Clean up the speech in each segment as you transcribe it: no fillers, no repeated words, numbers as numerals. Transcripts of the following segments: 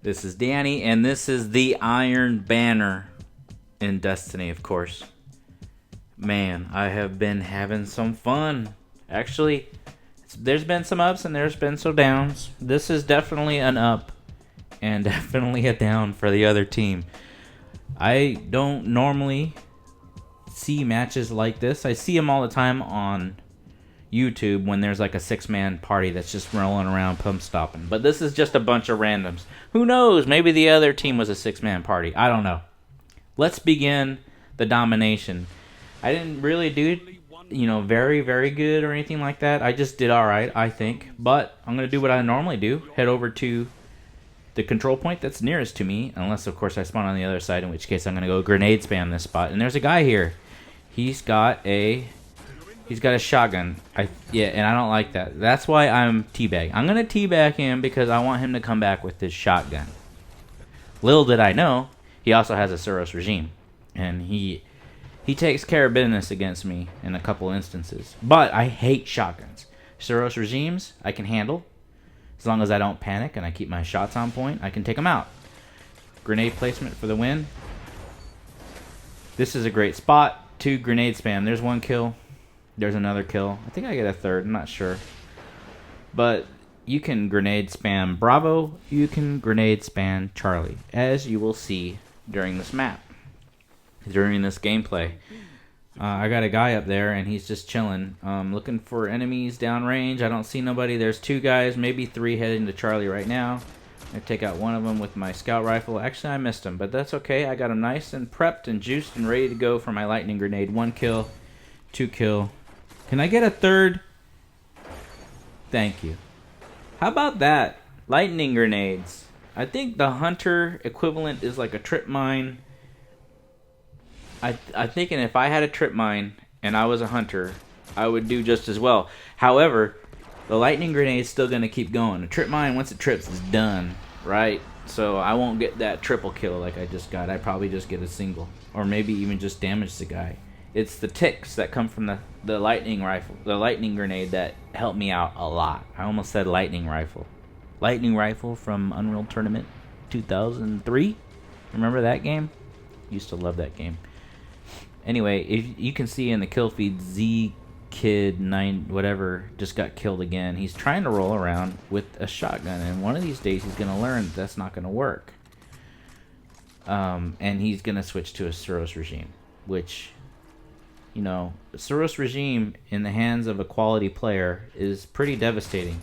This is Danny, and this is the Iron Banner in Destiny, of course. Man, I have been having some fun. Actually, there's been some ups and there's been some downs. This is definitely an up and definitely a down for the other team. I don't normally see matches like this. I see them all the time on YouTube when there's like a 6-man party that's just rolling around pump stopping. But this is just a bunch of randoms. Who knows? Maybe the other team was a 6-man party. I don't know. Let's begin the domination. I didn't really do, very, very good or anything like that. I just did alright, I think. But I'm going to do what I normally do. Head over to the control point that's nearest to me. Unless, of course, I spawn on the other side. In which case, I'm going to go grenade spam this spot. And there's a guy here. He's got a shotgun. And I don't like that. That's why I'm teabag. I'm going to teabag him because I want him to come back with his shotgun. Little did I know, he also has a Suros regime. And he takes care of business against me in a couple instances. But I hate shotguns. Suros regimes, I can handle. As long as I don't panic and I keep my shots on point, I can take them out. Grenade placement for the win. This is a great spot. 2 grenade spam. There's 1 kill. There's another kill. I think I get a third. I'm not sure. But you can grenade spam Bravo. You can grenade spam Charlie. As you will see during this map. During this gameplay. I got a guy up there and he's just chilling. Looking for enemies downrange. I don't see nobody. There's 2 guys. Maybe 3 heading to Charlie right now. I take out one of them with my scout rifle. Actually, I missed him. But that's okay. I got him nice and prepped and juiced and ready to go for my lightning grenade. 1 kill. 2 kill. Can I get a third? Thank you. How about that? Lightning grenades. I think the hunter equivalent is like a trip mine. I'm thinking if I had a trip mine and I was a hunter, I would do just as well. However, the lightning grenade is still going to keep going. A trip mine, once it trips, is done, right? So I won't get that triple kill like I just got. I probably just get a single. Or maybe even just damage the guy. It's the ticks that come from the lightning rifle, the lightning grenade that helped me out a lot. I almost said lightning rifle. Lightning rifle from Unreal Tournament 2003. Remember that game? Used to love that game. Anyway, if you can see in the kill feed, Z Kid 9 whatever just got killed again. He's trying to roll around with a shotgun, and one of these days he's gonna learn that's not gonna work. And he's gonna switch to a Suros regime, which, Suros regime in the hands of a quality player is pretty devastating.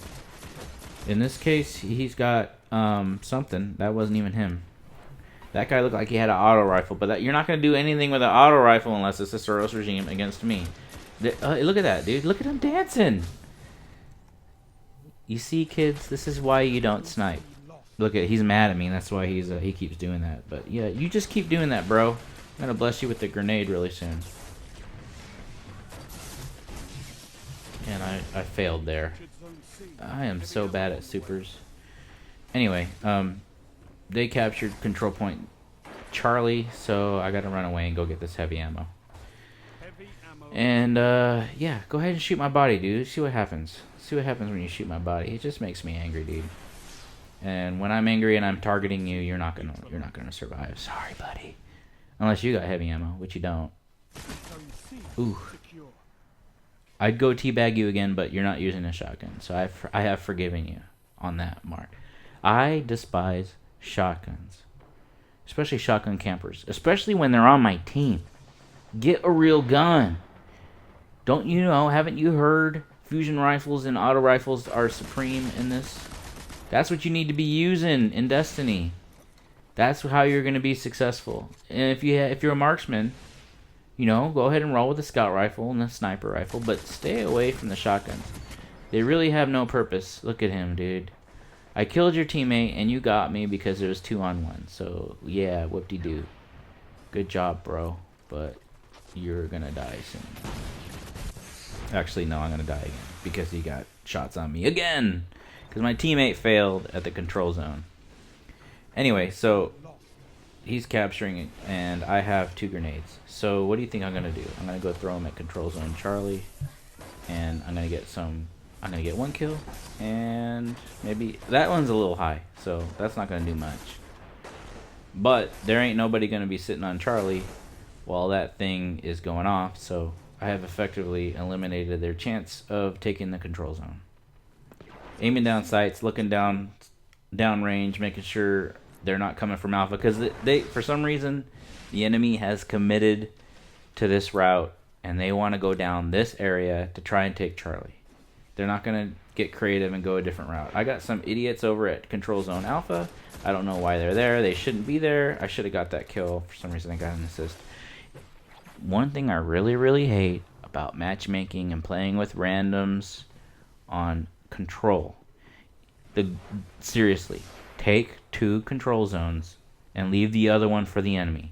In this case, he's got something that wasn't even him. That guy looked like he had an auto rifle, but you're not going to do anything with an auto rifle unless it's a Suros regime against me. Look at that, dude. Look at him dancing. You see, kids, this is why you don't snipe. He's mad at me. That's why he keeps doing that. But yeah, you just keep doing that, bro. I'm going to bless you with the grenade really soon. And I failed there. I am so bad at supers. Anyway, they captured control point Charlie, so I gotta run away and go get this heavy ammo. And yeah, go ahead and shoot my body, dude. See what happens. See what happens when you shoot my body. It just makes me angry, dude. And when I'm angry and I'm targeting you, you're not gonna survive. Sorry, buddy. Unless you got heavy ammo, which you don't. Ooh. I'd go teabag you again, but you're not using a shotgun, so I have forgiven you on that, Mark. I despise shotguns, especially shotgun campers, especially when they're on my team. Get a real gun. Don't you know? Haven't you heard fusion rifles and auto rifles are supreme in this? That's what you need to be using in Destiny. That's how you're going to be successful. And if you're a marksman, go ahead and roll with the scout rifle and the sniper rifle, but stay away from the shotguns. They really have no purpose. Look at him, dude. I killed your teammate and you got me because it was 2-on-1. So yeah, whoop-de-doo. Good job, bro. But you're gonna die soon. Actually, no, I'm gonna die again because he got shots on me again. Because my teammate failed at the control zone. Anyway, so he's capturing it, and I have 2 grenades. So what do you think I'm gonna do? I'm gonna go throw him at control zone Charlie, and I'm gonna get some I'm going to get 1 kill. And maybe that one's a little high. So that's not going to do much. But there ain't nobody going to be sitting on Charlie while that thing is going off. So I have effectively eliminated their chance of taking the control zone. Aiming down sights, looking down range, making sure they're not coming from Alpha. Because they, for some reason, the enemy has committed to this route. And they want to go down this area to try and take Charlie. They're not going to get creative and go a different route. I got some idiots over at Control Zone Alpha. I don't know why they're there. They shouldn't be there. I should have got that kill. For some reason, I got an assist. One thing I really, really hate about matchmaking and playing with randoms on Control. Seriously, take 2 control zones and leave the other one for the enemy.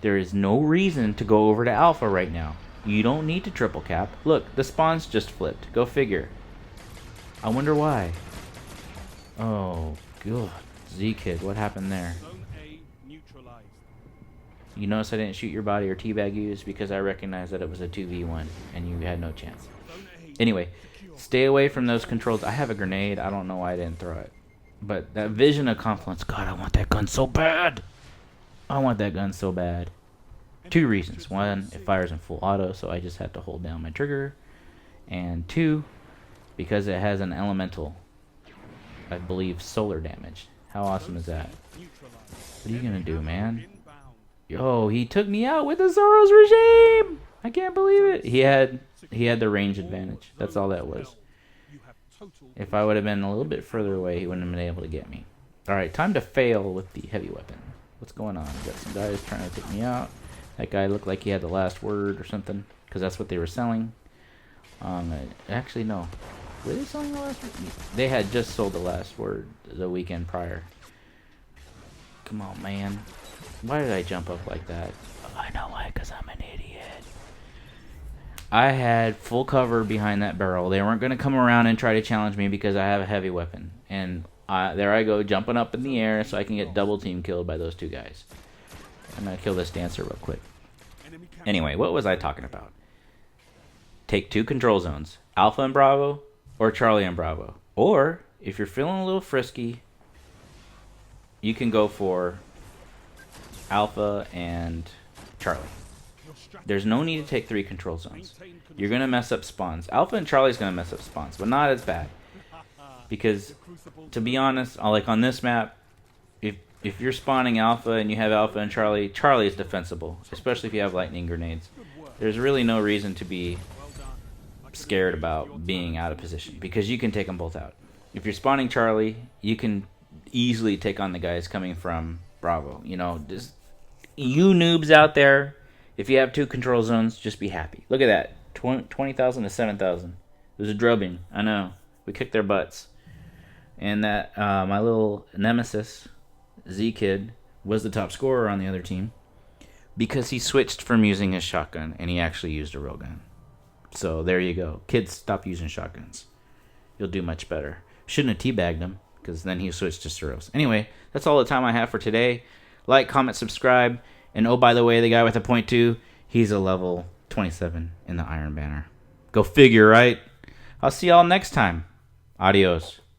There is no reason to go over to Alpha right now. You don't need to triple cap. Look, the spawns just flipped. Go figure. I wonder why. Oh, God. Z-Kid, what happened there? You notice I didn't shoot your body or teabag you? It's because I recognized that it was a 2v1 and you had no chance. Anyway, stay away from those controls. I have a grenade. I don't know why I didn't throw it. But that Vision of Confluence. God, I want that gun so bad. I want that gun so bad. 2 reasons. 1, it fires in full auto, so I just have to hold down my trigger. And 2, because it has an elemental, I believe, solar damage. How awesome is that? What are you gonna do, man? Yo, he took me out with the Soros regime! I can't believe it. He had the range advantage. That's all that was. If I would have been a little bit further away, he wouldn't have been able to get me. Alright, time to fail with the heavy weapon. What's going on? Got some guys trying to take me out. That guy looked like he had the last word or something, because that's what they were selling. Actually, no. Were they selling the last word? They had just sold the last word the weekend prior. Come on, man. Why did I jump up like that? Oh, I know why, because I'm an idiot. I had full cover behind that barrel. They weren't going to come around and try to challenge me because I have a heavy weapon. And there I go, jumping up in the air so I can get double team killed by those 2 guys. I'm going to kill this dancer real quick. Anyway, what was I talking about? Take 2 control zones. Alpha and Bravo, or Charlie and Bravo. Or, if you're feeling a little frisky, you can go for Alpha and Charlie. There's no need to take 3 control zones. You're going to mess up spawns. Alpha and Charlie's going to mess up spawns, but not as bad. Because, to be honest, like on this map, if you're spawning Alpha and you have Alpha and Charlie, Charlie is defensible, especially if you have lightning grenades. There's really no reason to be scared about being out of position, because you can take them both out. If you're spawning Charlie, you can easily take on the guys coming from Bravo. You know, just you noobs out there, if you have 2 control zones, just be happy. Look at that, 20,000 to 7,000. It was a drubbing. I know. We kicked their butts. And that my little nemesis, Z-Kid, was the top scorer on the other team because he switched from using his shotgun and he actually used a real gun. So there you go. Kids, stop using shotguns. You'll do much better. Shouldn't have teabagged him because then he switched to Soros. Anyway, that's all the time I have for today. Like, comment, subscribe. And oh, by the way, the guy with the .2, he's a level 27 in the Iron Banner. Go figure, right? I'll see y'all next time. Adios.